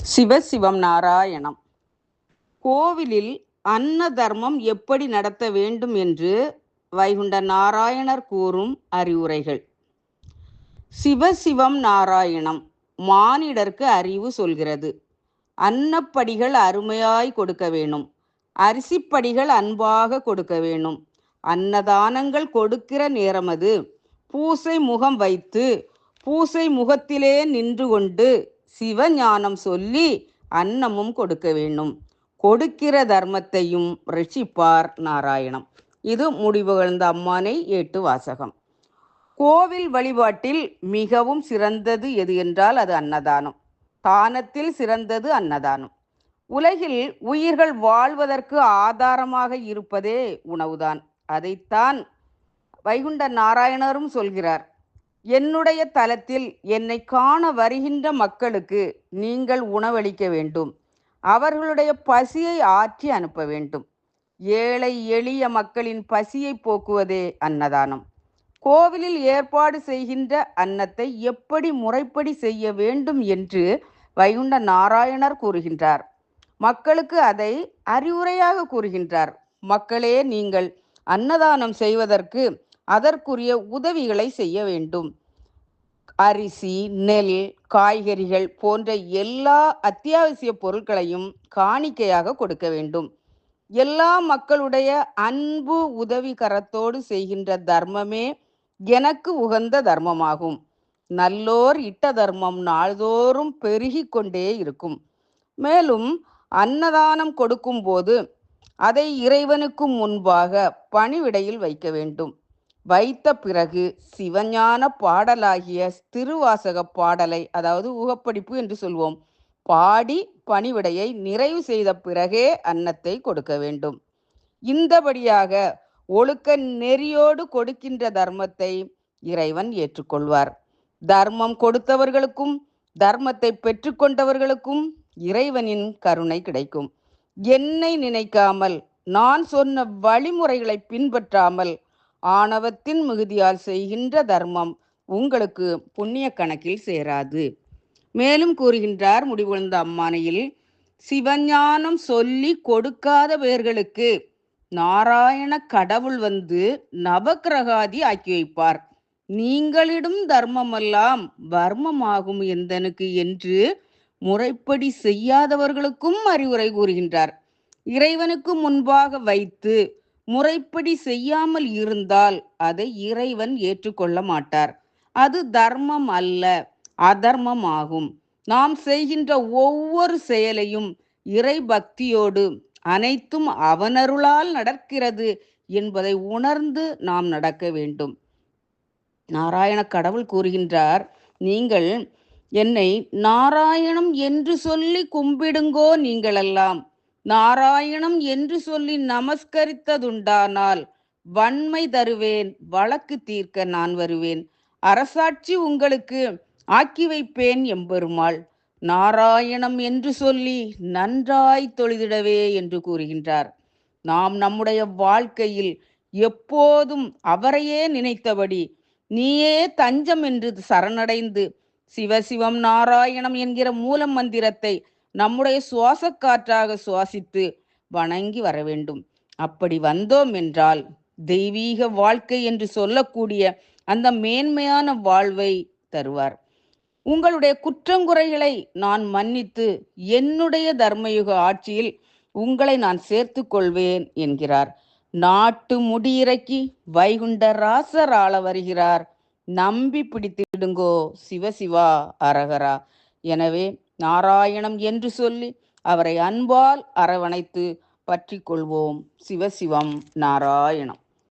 சிவசிவம் நாராயணம். கோவிலில் அன்ன தர்மம் எப்படி நடத்த வேண்டும் என்று வைகுண்ட நாராயணர் கூறும் அறிவுரைகள். சிவசிவம் நாராயணம் மானிடர்க்கு அறிவு சொல்கிறது. அன்னப்படிகள் அருமையாய் கொடுக்க வேணும். அரிசிப்படிகள் அன்பாக கொடுக்க வேணும். அன்னதானங்கள் கொடுக்கிற நேரமது பூசை முகம் வைத்து பூசை முகத்திலே நின்று கொண்டு சிவஞானம் சொல்லி அன்னமும் கொடுக்க வேண்டும். கொடுக்கிற தர்மத்தையும் ரட்சிப்பார் நாராயணம். இது முடிவுகழ்ந்த அம்மானை 8 வாசகம். கோவில் வழிபாட்டில் மிகவும் சிறந்தது எது என்றால் அது அன்னதானம். தானத்தில் சிறந்தது அன்னதானம். உலகில் உயிர்கள் வாழ்வதற்கு ஆதாரமாக இருப்பதே உணவுதான். அதைத்தான் வைகுண்ட நாராயணரும் சொல்கிறார். என்னுடைய தலத்தில் என்னை காண வருகின்ற மக்களுக்கு நீங்கள் உணவளிக்க வேண்டும். அவர்களுடைய பசியை ஆற்றி அனுப்ப வேண்டும். ஏழை எளிய மக்களின் பசியை போக்குவதே அன்னதானம். கோவிலில் ஏற்பாடு செய்கின்ற அன்னத்தை எப்படி முறைப்படி செய்ய வேண்டும் என்று வைகுண்ட நாராயணர் கூறுகின்றார். மக்களுக்கு அதை அறிவுரையாக கூறுகின்றார். மக்களே, நீங்கள் அன்னதானம் செய்வதற்கு அதற்குரிய உதவிகளை செய்ய வேண்டும். அரிசி, நெல், காய்கறிகள் போன்ற எல்லா அத்தியாவசிய பொருட்களையும் காணிக்கையாக கொடுக்க வேண்டும். எல்லா மக்களுடைய அன்பு உதவி கரத்தோடு செய்கின்ற தர்மமே எனக்கு உகந்த தர்மமாகும். நல்லோர் இட்ட தர்மம் நாள்தோறும் பெருகி கொண்டே இருக்கும். மேலும் அன்னதானம் கொடுக்கும் போது அதை இறைவனுக்கு முன்பாக பணிவிடையில் வைக்க வேண்டும். வைத்த பிறகு சிவஞான பாடலாகிய திருவாசக பாடலை, அதாவது உகப்படிப்பு என்று சொல்வோம், பாடி பணிவிடையை நிறைவு செய்த பிறகே அன்னத்தை கொடுக்க வேண்டும். இந்தபடியாக ஒழுக்க நெறியோடு கொடுக்கின்ற தர்மத்தை இறைவன் ஏற்றுக்கொள்வார். தர்மம் கொடுத்தவர்களுக்கும் தர்மத்தை பெற்றுக்கொண்டவர்களுக்கும் இறைவனின் கருணை கிடைக்கும். என்னை நினைக்காமல் நான் சொன்ன வழிமுறைகளை பின்பற்றாமல் ஆணவத்தின் மிகுதியால் செய்கின்ற தர்மம் உங்களுக்கு புண்ணிய கணக்கில் சேராது. மேலும் கூறுகின்றார் முடிவுகழ்ந்த அம்மானையில், சிவஞானம் சொல்லி கொடுக்காத பேர்களுக்கு நாராயண கடவுள் வந்து நவக்கிரகாதி ஆக்கி வைப்பார். நீங்களிடும் தர்மமெல்லாம் வர்மமாகும் எந்தனுக்கு என்று முறைப்படி செய்யாதவர்களுக்கும் அறிவுரை கூறுகின்றார். இறைவனுக்கு முன்பாக வைத்து முறைப்படி செய்யாமல் இருந்தால் அதை இறைவன் ஏற்றுக்கொள்ள மாட்டார். அது தர்மம் அல்ல, அதர்மம் ஆகும். நாம் செய்கின்ற ஒவ்வொரு செயலையும் இறை பக்தியோடு அனைத்தும் அவனருளால் நடக்கிறது என்பதை உணர்ந்து நாம் நடக்க வேண்டும். நாராயண கடவுள் கூறுகின்றார், நீங்கள் என்னை நாராயணம் என்று சொல்லி கும்பிடுங்கோ. நீங்களெல்லாம் நாராயணம் என்று சொல்லி நமஸ்கரித்ததுண்டானால் வன்மை தருவேன், வழக்கு தீர்க்க நான் வருவேன், அரசாட்சி உங்களுக்கு ஆக்கி வைப்பேன் எம்பெருமாள். நாராயணம் என்று சொல்லி நன்றாய் தொழுதிடவே என்று கூறுகின்றார். நாம் நம்முடைய வாழ்க்கையில் எப்போதும் அவரையே நினைத்தபடி நீயே தஞ்சம் என்று சரணடைந்து சிவசிவம் நாராயணம் என்கிற மூல மந்திரத்தை நம்முடைய சுவாச காற்றாக சுவாசித்து வணங்கி வர வேண்டும். அப்படி வந்தோம் என்றால் தெய்வீக வாழ்க்கை என்று சொல்லக்கூடிய அந்த மேன்மையான வாழ்வை தருவார். உங்களுடைய குற்றங்குறைகளை நான் மன்னித்து என்னுடைய தர்மயுக ஆட்சியில் உங்களை நான் சேர்த்து கொள்வேன் என்கிறார். நாட்டு முடியிறக்கி வைகுண்ட ராசர் ஆள வருகிறார். நம்பி பிடித்திடுங்கோ சிவசிவா அரகரா. எனவே நாராயணம் என்று சொல்லி அவரை அன்பால் அரவணைத்து பற்றி கொள்வோம். சிவசிவம் நாராயணம்.